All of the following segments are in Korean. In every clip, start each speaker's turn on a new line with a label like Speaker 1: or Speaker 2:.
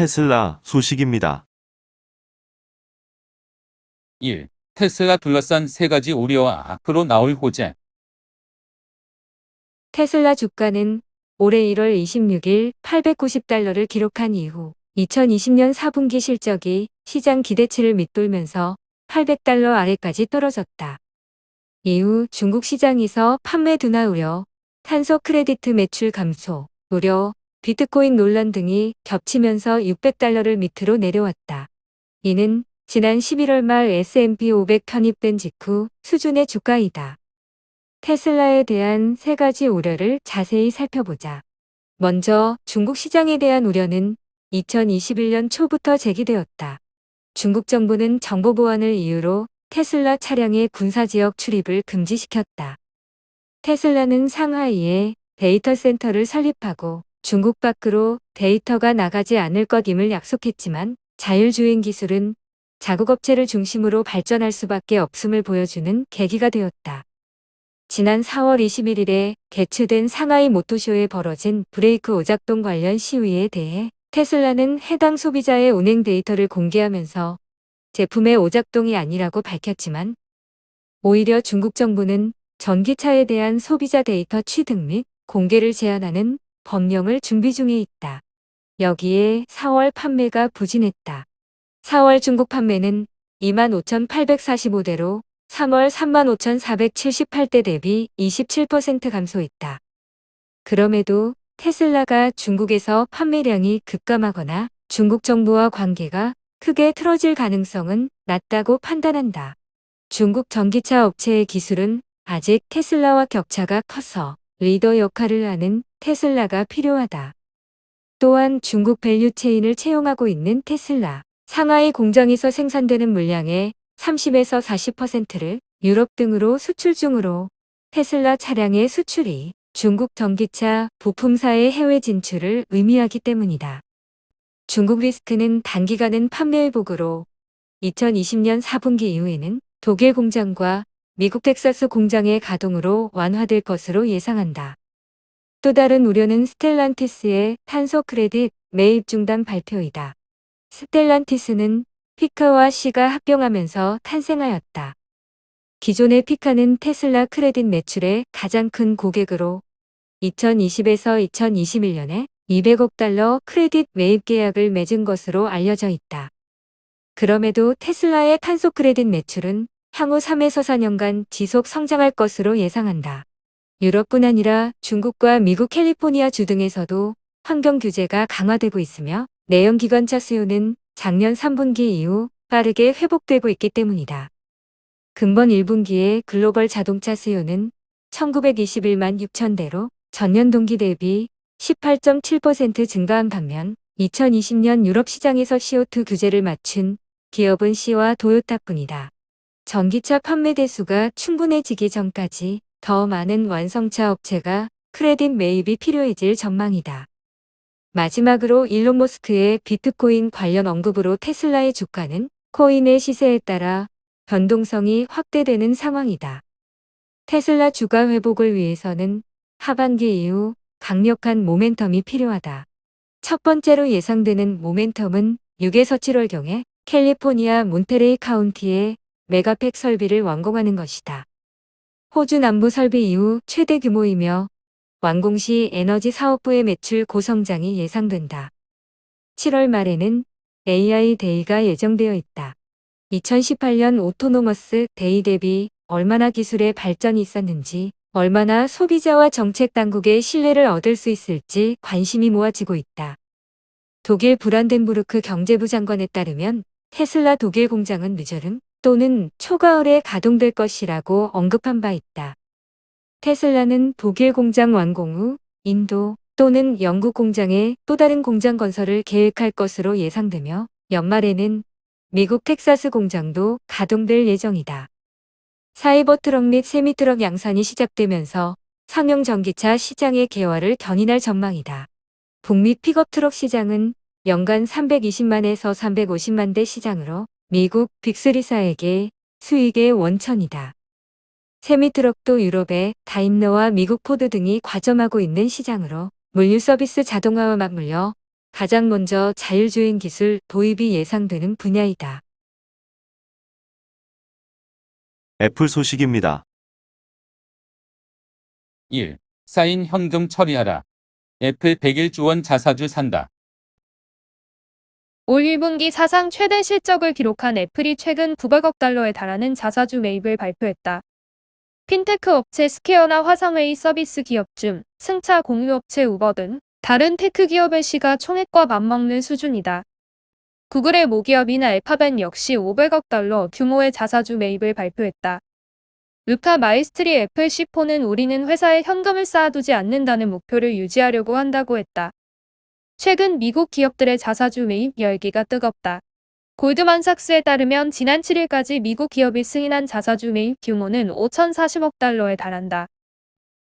Speaker 1: 테슬라 소식입니다.
Speaker 2: 1. 테슬라 둘러싼 세 가지 우려와 앞으로 나올 호재.
Speaker 3: 테슬라 주가는 올해 1월 26일 890달러를 기록한 이후 2020년 4분기 실적이 시장 기대치를 밑돌면서 800달러 아래까지 떨어졌다. 이후 중국 시장에서 판매 둔화 우려, 탄소 크레디트 매출 감소, 우려, 비트코인 논란 등이 겹치면서 600달러를 밑으로 내려왔다. 이는 지난 11월 말 S&P 500 편입된 직후 수준의 주가이다. 테슬라에 대한 세 가지 우려를 자세히 살펴보자. 먼저 중국 시장에 대한 우려는 2021년 초부터 제기되었다. 중국 정부는 정보 보안을 이유로 테슬라 차량의 군사지역 출입을 금지시켰다. 테슬라는 상하이에 데이터 센터를 설립하고 중국 밖으로 데이터가 나가지 않을 것임을 약속했지만 자율주행 기술은 자국업체를 중심으로 발전할 수밖에 없음을 보여주는 계기가 되었다. 지난 4월 21일에 개최된 상하이 모토쇼에 벌어진 브레이크 오작동 관련 시위에 대해 테슬라는 해당 소비자의 운행 데이터를 공개하면서 제품의 오작동이 아니라고 밝혔지만 오히려 중국 정부는 전기차에 대한 소비자 데이터 취득 및 공개를 제한하는 법령을 준비 중에 있다. 여기에 4월 판매가 부진했다. 4월 중국 판매는 25,845대로 3월 35,478대 대비 27% 감소했다. 그럼에도 테슬라가 중국에서 판매량이 급감하거나 중국 정부와 관계가 크게 틀어질 가능성은 낮다고 판단한다. 중국 전기차 업체의 기술은 아직 테슬라와 격차가 커서 리더 역할을 하는 테슬라가 필요하다. 또한 중국 밸류체인을 채용하고 있는 테슬라, 상하이 공장에서 생산되는 물량의 30에서 40%를 유럽 등으로 수출 중으로 테슬라 차량의 수출이 중국 전기차 부품사의 해외 진출을 의미하기 때문이다. 중국 리스크는 단기간은 판매 회복으로 2020년 4분기 이후에는 독일 공장과 미국 텍사스 공장의 가동으로 완화될 것으로 예상한다. 또 다른 우려는 스텔란티스의 탄소 크레딧 매입 중단 발표이다. 스텔란티스는 피카와 C가 합병하면서 탄생하였다. 기존의 피카는 테슬라 크레딧 매출의 가장 큰 고객으로 2020에서 2021년에 200억 달러 크레딧 매입 계약을 맺은 것으로 알려져 있다. 그럼에도 테슬라의 탄소 크레딧 매출은 향후 3에서 4년간 지속 성장할 것으로 예상한다. 유럽뿐 아니라 중국과 미국 캘리포니아주 등에서도 환경 규제가 강화되고 있으며 내연기관차 수요는 작년 3분기 이후 빠르게 회복되고 있기 때문이다. 금번 1분기의 글로벌 자동차 수요는 1921만 6천 대로 전년 동기 대비 18.7% 증가한 반면 2020년 유럽 시장에서 CO2 규제를 맞춘 기업은 C와 도요타뿐이다. 전기차 판매 대수가 충분해지기 전까지 더 많은 완성차 업체가 크레딧 매입이 필요해질 전망이다. 마지막으로 일론 머스크의 비트코인 관련 언급으로 테슬라의 주가는 코인의 시세에 따라 변동성이 확대되는 상황이다. 테슬라 주가 회복을 위해서는 하반기 이후 강력한 모멘텀이 필요하다. 첫 번째로 예상되는 모멘텀은 6에서 7월경에 캘리포니아 몬테레이 카운티의 메가팩 설비를 완공하는 것이다. 호주 남부 설비 이후 최대 규모이며 완공 시 에너지 사업부의 매출 고성장이 예상된다. 7월 말에는 AI 데이가 예정되어 있다. 2018년 오토노머스 데이 대비 얼마나 기술의 발전이 있었는지, 얼마나 소비자와 정책 당국의 신뢰를 얻을 수 있을지 관심이 모아지고 있다. 독일 브란덴부르크 경제부 장관에 따르면 테슬라 독일 공장은 늦여름 또는 초가을에 가동될 것이라고 언급한 바 있다. 테슬라는 독일 공장 완공 후 인도 또는 영국 공장에 또 다른 공장 건설을 계획할 것으로 예상되며 연말에는 미국 텍사스 공장도 가동될 예정이다. 사이버트럭 및 세미트럭 양산이 시작되면서 상용 전기차 시장의 개화를 견인할 전망이다. 북미 픽업트럭 시장은 연간 320만에서 350만 대 시장으로 미국 빅3사에게 수익의 원천이다. 세미트럭도 유럽의 다임러와 미국 포드 등이 과점하고 있는 시장으로 물류 서비스 자동화와 맞물려 가장 먼저 자율주행 기술 도입이 예상되는 분야이다.
Speaker 1: 애플 소식입니다.
Speaker 2: 1. 쌓인 현금 처리하라. 애플 101조 원 자사주 산다.
Speaker 4: 올 1분기 사상 최대 실적을 기록한 애플이 최근 900억 달러에 달하는 자사주 매입을 발표했다. 핀테크 업체 스퀘어나 화상회의 서비스 기업 중 승차 공유업체 우버 등 다른 테크 기업의 시가총액과 맞먹는 수준이다. 구글의 모기업인 알파벳 역시 500억 달러 규모의 자사주 매입을 발표했다. 루카 마이스트리 애플 C4는 우리는 회사에 현금을 쌓아두지 않는다는 목표를 유지하려고 한다고 했다. 최근 미국 기업들의 자사주 매입 열기가 뜨겁다. 골드만삭스에 따르면 지난 7일까지 미국 기업이 승인한 자사주 매입 규모는 5,040억 달러에 달한다.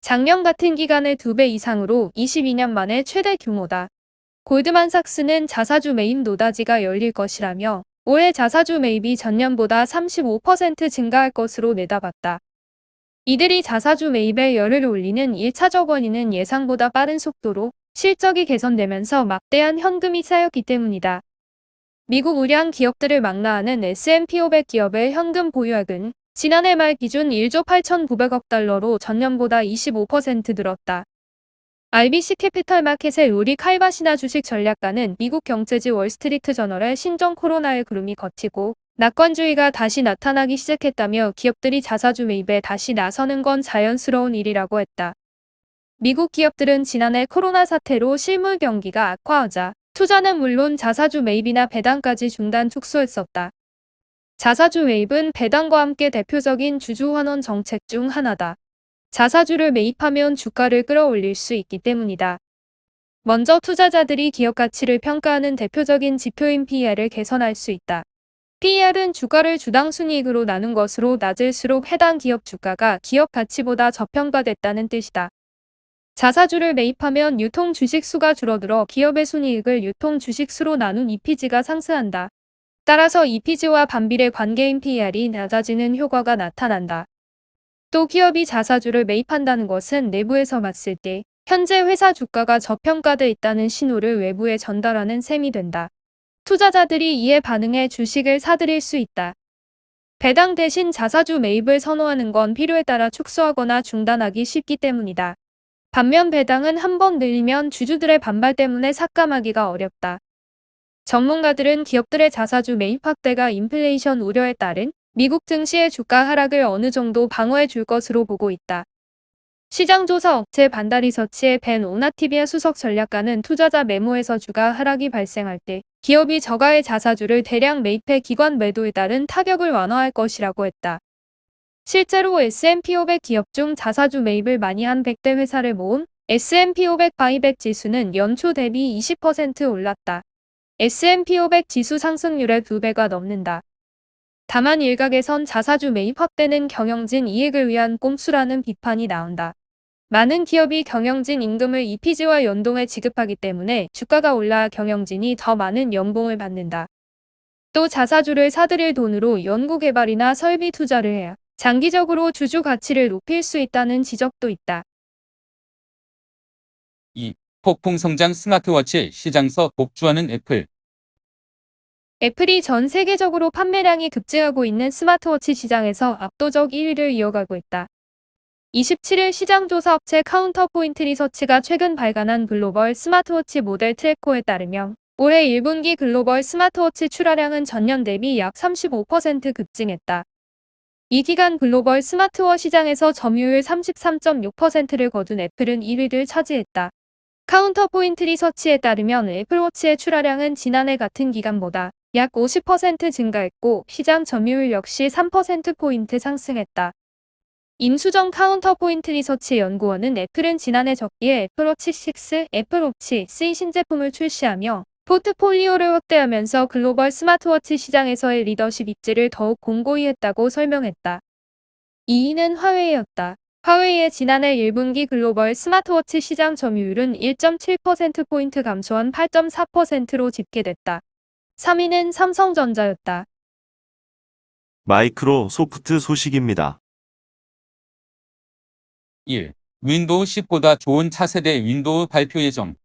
Speaker 4: 작년 같은 기간의 2배 이상으로 22년 만에 최대 규모다. 골드만삭스는 자사주 매입 노다지가 열릴 것이라며 올해 자사주 매입이 전년보다 35% 증가할 것으로 내다봤다. 이들이 자사주 매입에 열을 올리는 1차적 원인은 예상보다 빠른 속도로 실적이 개선되면서 막대한 현금이 쌓였기 때문이다. 미국 우량 기업들을 망라하는 S&P 500 기업의 현금 보유액은 지난해 말 기준 1조 8,900억 달러로 전년보다 25% 늘었다. RBC 캐피털 마켓의 로리 칼바시나 주식 전략가는 미국 경제지 월스트리트 저널의 신종 코로나의 구름이 걷히고 낙관주의가 다시 나타나기 시작했다며 기업들이 자사주 매입에 다시 나서는 건 자연스러운 일이라고 했다. 미국 기업들은 지난해 코로나 사태로 실물 경기가 악화하자 투자는 물론 자사주 매입이나 배당까지 중단 축소했었다. 자사주 매입은 배당과 함께 대표적인 주주 환원 정책 중 하나다. 자사주를 매입하면 주가를 끌어올릴 수 있기 때문이다. 먼저 투자자들이 기업 가치를 평가하는 대표적인 지표인 PER을 개선할 수 있다. PER은 주가를 주당 순이익으로 나눈 것으로 낮을수록 해당 기업 주가가 기업 가치보다 저평가됐다는 뜻이다. 자사주를 매입하면 유통 주식 수가 줄어들어 기업의 순이익을 유통 주식 수로 나눈 EPG가 상승한다. 따라서 EPG와 반비례 관계인 PER이 낮아지는 효과가 나타난다. 또 기업이 자사주를 매입한다는 것은 내부에서 봤을 때 현재 회사 주가가 저평가돼 있다는 신호를 외부에 전달하는 셈이 된다. 투자자들이 이에 반응해 주식을 사들일 수 있다. 배당 대신 자사주 매입을 선호하는 건 필요에 따라 축소하거나 중단하기 쉽기 때문이다. 반면 배당은 한번 늘리면 주주들의 반발 때문에 삭감하기가 어렵다. 전문가들은 기업들의 자사주 매입 확대가 인플레이션 우려에 따른 미국 증시의 주가 하락을 어느 정도 방어해 줄 것으로 보고 있다. 시장조사 업체 반다리서치의 벤 오나티비아 수석 전략가는 투자자 매모에서 주가 하락이 발생할 때 기업이 저가의 자사주를 대량 매입해 기관 매도에 따른 타격을 완화할 것이라고 했다. 실제로 S&P 500 기업 중 자사주 매입을 많이 한 100대 회사를 모은 S&P 500 바이백 지수는 연초 대비 20% 올랐다. S&P 500 지수 상승률의 2배가 넘는다. 다만 일각에선 자사주 매입 확대는 경영진 이익을 위한 꼼수라는 비판이 나온다. 많은 기업이 경영진 임금을 EPG와 연동해 지급하기 때문에 주가가 올라 경영진이 더 많은 연봉을 받는다. 또 자사주를 사들일 돈으로 연구개발이나 설비 투자를 해야 장기적으로 주주 가치를 높일 수 있다는 지적도 있다.
Speaker 2: 2. 폭풍 성장 스마트워치 시장서 복주하는 애플.
Speaker 4: 애플이 전 세계적으로 판매량이 급증하고 있는 스마트워치 시장에서 압도적 1위를 이어가고 있다. 27일 시장조사 업체 카운터포인트 리서치가 최근 발간한 글로벌 스마트워치 모델 트래커에 따르면 올해 1분기 글로벌 스마트워치 출하량은 전년 대비 약 35% 급증했다. 이 기간 글로벌 스마트워 시장에서 점유율 33.6%를 거둔 애플은 1위를 차지했다. 카운터포인트 리서치에 따르면 애플워치의 출하량은 지난해 같은 기간보다 약 50% 증가했고 시장 점유율 역시 3%포인트 상승했다. 임수정 카운터포인트 리서치 연구원은 애플은 지난해 적기에 애플워치 6, 애플워치 C 신제품을 출시하며 포트폴리오를 확대하면서 글로벌 스마트워치 시장에서의 리더십 입지를 더욱 공고히 했다고 설명했다. 2위는 화웨이였다. 화웨이의 지난해 1분기 글로벌 스마트워치 시장 점유율은 1.7%포인트 감소한 8.4%로 집계됐다. 3위는 삼성전자였다.
Speaker 1: 마이크로소프트 소식입니다.
Speaker 2: 1. 윈도우 10보다 좋은 차세대 윈도우 발표 예정.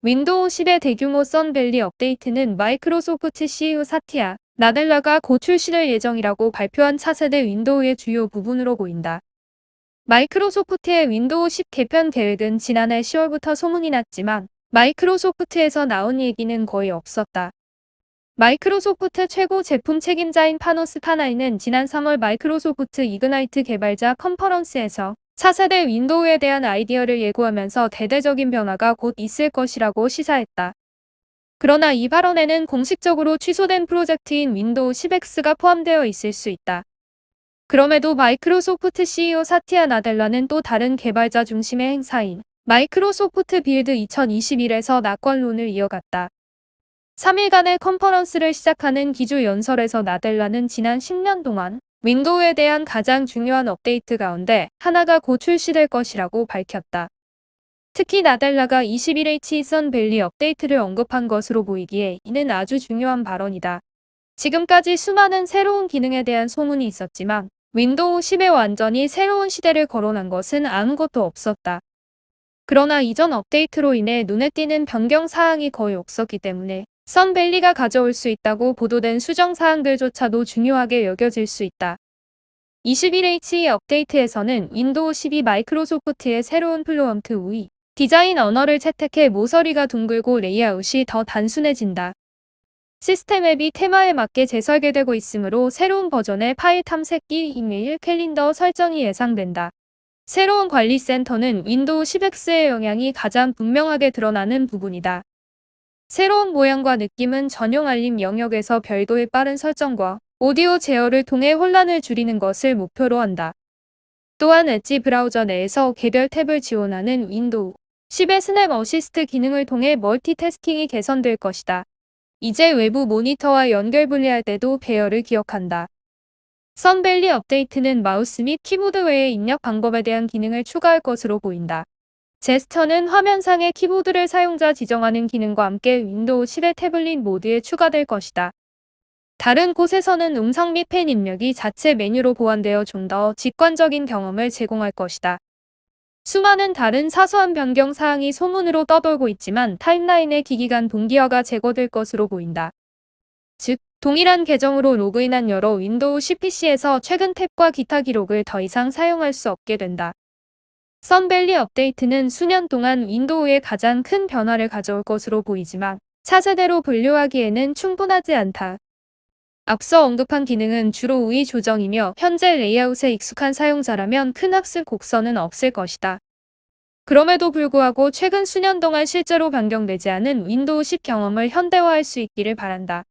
Speaker 4: 윈도우 10의 대규모 선밸리 업데이트는 마이크로소프트 CEO 사티아 나델라가 곧 출시될 예정이라고 발표한 차세대 윈도우의 주요 부분으로 보인다. 마이크로소프트의 윈도우 10 개편 계획은 지난해 10월부터 소문이 났지만 마이크로소프트에서 나온 얘기는 거의 없었다. 마이크로소프트 최고 제품 책임자인 파노스 파나이는 지난 3월 마이크로소프트 이그나이트 개발자 컨퍼런스에서 차세대 윈도우에 대한 아이디어를 예고하면서 대대적인 변화가 곧 있을 것이라고 시사했다. 그러나 이 발언에는 공식적으로 취소된 프로젝트인 윈도우 10X가 포함되어 있을 수 있다. 그럼에도 마이크로소프트 CEO 사티아 나델라는 또 다른 개발자 중심의 행사인 마이크로소프트 빌드 2021에서 낙관론을 이어갔다. 3일간의 컨퍼런스를 시작하는 기조 연설에서 나델라는 지난 10년 동안 윈도우에 대한 가장 중요한 업데이트 가운데 하나가 곧 출시될 것이라고 밝혔다. 특히 나델라가 21H 선밸리 업데이트를 언급한 것으로 보이기에 이는 아주 중요한 발언이다. 지금까지 수많은 새로운 기능에 대한 소문이 있었지만 윈도우 10에 완전히 새로운 시대를 거론한 것은 아무것도 없었다. 그러나 이전 업데이트로 인해 눈에 띄는 변경 사항이 거의 없었기 때문에 선밸리가 가져올 수 있다고 보도된 수정 사항들조차도 중요하게 여겨질 수 있다. 21H 업데이트에서는 윈도우 12 마이크로소프트의 새로운 플루언트 UI 디자인 언어를 채택해 모서리가 둥글고 레이아웃이 더 단순해진다. 시스템 앱이 테마에 맞게 재설계되고 있으므로 새로운 버전의 파일 탐색기, 이메일, 캘린더 설정이 예상된다. 새로운 관리센터는 윈도우 10X의 영향이 가장 분명하게 드러나는 부분이다. 새로운 모양과 느낌은 전용 알림 영역에서 별도의 빠른 설정과 오디오 제어를 통해 혼란을 줄이는 것을 목표로 한다. 또한 엣지 브라우저 내에서 개별 탭을 지원하는 윈도우 10의 스냅 어시스트 기능을 통해 멀티태스킹이 개선될 것이다. 이제 외부 모니터와 연결 분리할 때도 배열을 기억한다. 선밸리 업데이트는 마우스 및 키보드 외의 입력 방법에 대한 기능을 추가할 것으로 보인다. 제스처는 화면상의 키보드를 사용자 지정하는 기능과 함께 윈도우 10의 태블릿 모드에 추가될 것이다. 다른 곳에서는 음성 및 펜 입력이 자체 메뉴로 보완되어 좀 더 직관적인 경험을 제공할 것이다. 수많은 다른 사소한 변경 사항이 소문으로 떠돌고 있지만 타임라인의 기기 간 동기화가 제거될 것으로 보인다. 즉, 동일한 계정으로 로그인한 여러 윈도우 10 PC에서 최근 탭과 기타 기록을 더 이상 사용할 수 없게 된다. 선밸리 업데이트는 수년 동안 윈도우에 가장 큰 변화를 가져올 것으로 보이지만 차세대로 분류하기에는 충분하지 않다. 앞서 언급한 기능은 주로 UI 조정이며 현재 레이아웃에 익숙한 사용자라면 큰 학습 곡선은 없을 것이다. 그럼에도 불구하고 최근 수년 동안 실제로 변경되지 않은 윈도우 10 경험을 현대화할 수 있기를 바란다.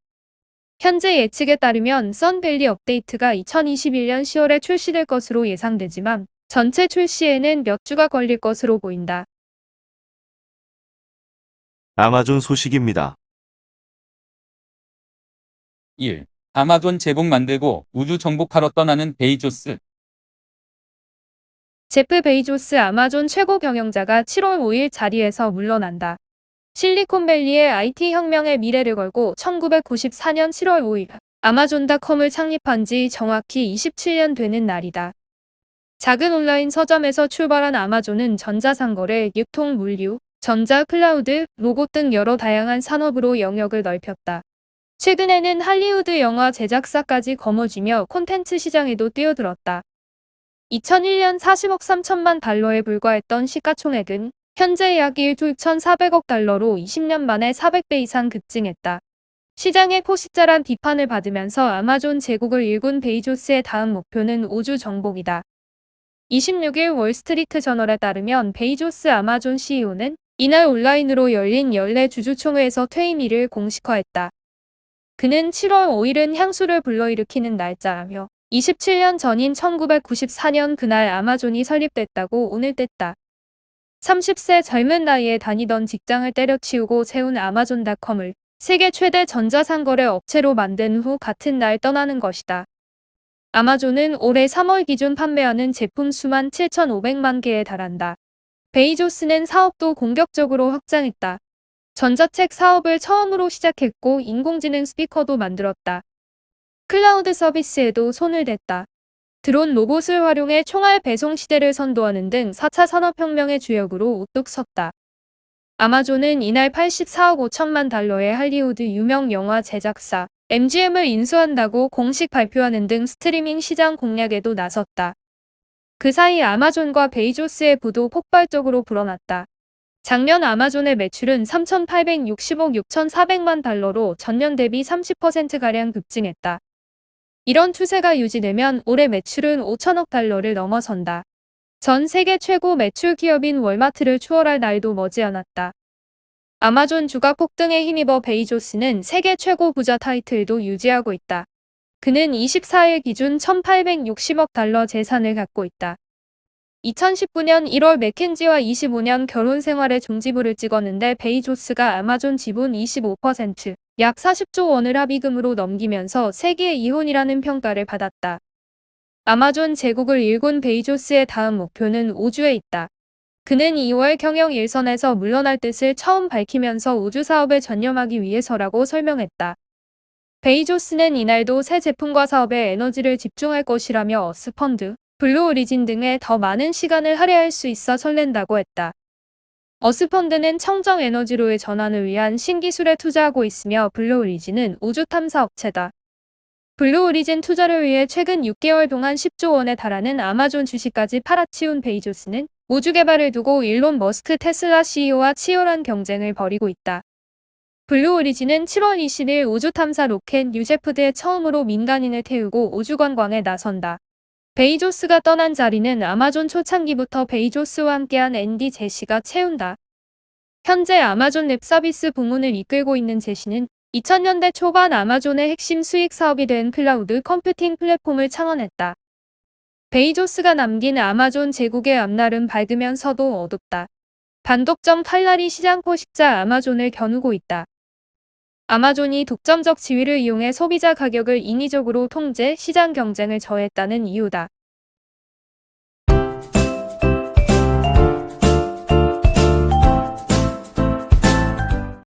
Speaker 4: 현재 예측에 따르면 선밸리 업데이트가 2021년 10월에 출시될 것으로 예상되지만 전체 출시에는 몇 주가 걸릴 것으로 보인다.
Speaker 1: 아마존 소식입니다.
Speaker 2: 1. 아마존 제복 만들고 우주 정복하러 떠나는 베이조스.
Speaker 4: 제프 베이조스 아마존 최고 경영자가 7월 5일 자리에서 물러난다. 실리콘밸리의 IT 혁명의 미래를 걸고 1994년 7월 5일 아마존닷컴을 창립한 지 정확히 27년 되는 날이다. 작은 온라인 서점에서 출발한 아마존은 전자상거래, 유통, 물류, 전자, 클라우드, 로봇 등 여러 다양한 산업으로 영역을 넓혔다. 최근에는 할리우드 영화 제작사까지 거머쥐며 콘텐츠 시장에도 뛰어들었다. 2001년 40억 3천만 달러에 불과했던 시가총액은 현재 약 1조 1,400억 달러로 20년 만에 400배 이상 급증했다. 시장의 포식자란 비판을 받으면서 아마존 제국을 일군 베이조스의 다음 목표는 우주 정복이다. 26일 월스트리트 저널에 따르면 베이조스 아마존 CEO는 이날 온라인으로 열린 연례 주주총회에서 퇴임일을 공식화했다. 그는 7월 5일은 향수를 불러일으키는 날짜라며 27년 전인 1994년 그날 아마존이 설립됐다고 오늘 뗐다. 30세 젊은 나이에 다니던 직장을 때려치우고 세운 아마존닷컴을 세계 최대 전자상거래 업체로 만든 후 같은 날 떠나는 것이다. 아마존은 올해 3월 기준 판매하는 제품 수만 7,500만 개에 달한다. 베이조스는 사업도 공격적으로 확장했다. 전자책 사업을 처음으로 시작했고 인공지능 스피커도 만들었다. 클라우드 서비스에도 손을 댔다. 드론 로봇을 활용해 총알 배송 시대를 선도하는 등 4차 산업혁명의 주역으로 우뚝 섰다. 아마존은 이날 84억 5천만 달러의 할리우드 유명 영화 제작사 MGM을 인수한다고 공식 발표하는 등 스트리밍 시장 공략에도 나섰다. 그 사이 아마존과 베이조스의 부도 폭발적으로 불어났다. 작년 아마존의 매출은 3,860억 6,400만 달러로 전년 대비 30%가량 급증했다. 이런 추세가 유지되면 올해 매출은 5천억 달러를 넘어선다. 전 세계 최고 매출 기업인 월마트를 추월할 날도 머지않았다. 아마존 주가 폭등에 힘입어 베이조스는 세계 최고 부자 타이틀도 유지하고 있다. 그는 24일 기준 1,860억 달러 재산을 갖고 있다. 2019년 1월 맥킨지와 25년 결혼 생활의 종지부를 찍었는데 베이조스가 아마존 지분 25%, 약 40조 원을 합의금으로 넘기면서 세기의 이혼이라는 평가를 받았다. 아마존 제국을 일군 베이조스의 다음 목표는 우주에 있다. 그는 2월 경영 일선에서 물러날 뜻을 처음 밝히면서 우주 사업에 전념하기 위해서라고 설명했다. 베이조스는 이날도 새 제품과 사업에 에너지를 집중할 것이라며 어스펀드, 블루 오리진 등에 더 많은 시간을 할애할 수 있어 설렌다고 했다. 어스펀드는 청정 에너지로의 전환을 위한 신기술에 투자하고 있으며 블루 오리진은 우주 탐사 업체다. 블루 오리진 투자를 위해 최근 6개월 동안 10조 원에 달하는 아마존 주식까지 팔아치운 베이조스는 우주 개발을 두고 일론 머스크 테슬라 CEO와 치열한 경쟁을 벌이고 있다. 블루 오리진은 7월 20일 우주 탐사 로켓 뉴제프드에 처음으로 민간인을 태우고 우주 관광에 나선다. 베이조스가 떠난 자리는 아마존 초창기부터 베이조스와 함께한 앤디 제시가 채운다. 현재 아마존 웹 서비스 부문을 이끌고 있는 제시는 2000년대 초반 아마존의 핵심 수익 사업이 된 클라우드 컴퓨팅 플랫폼을 창원했다. 베이조스가 남긴 아마존 제국의 앞날은 밝으면서도 어둡다. 반독점 칼날이 시장 포식자 아마존을 겨누고 있다. 아마존이 독점적 지위를 이용해 소비자 가격을 인위적으로 통제, 시장 경쟁을 저했다는 이유다.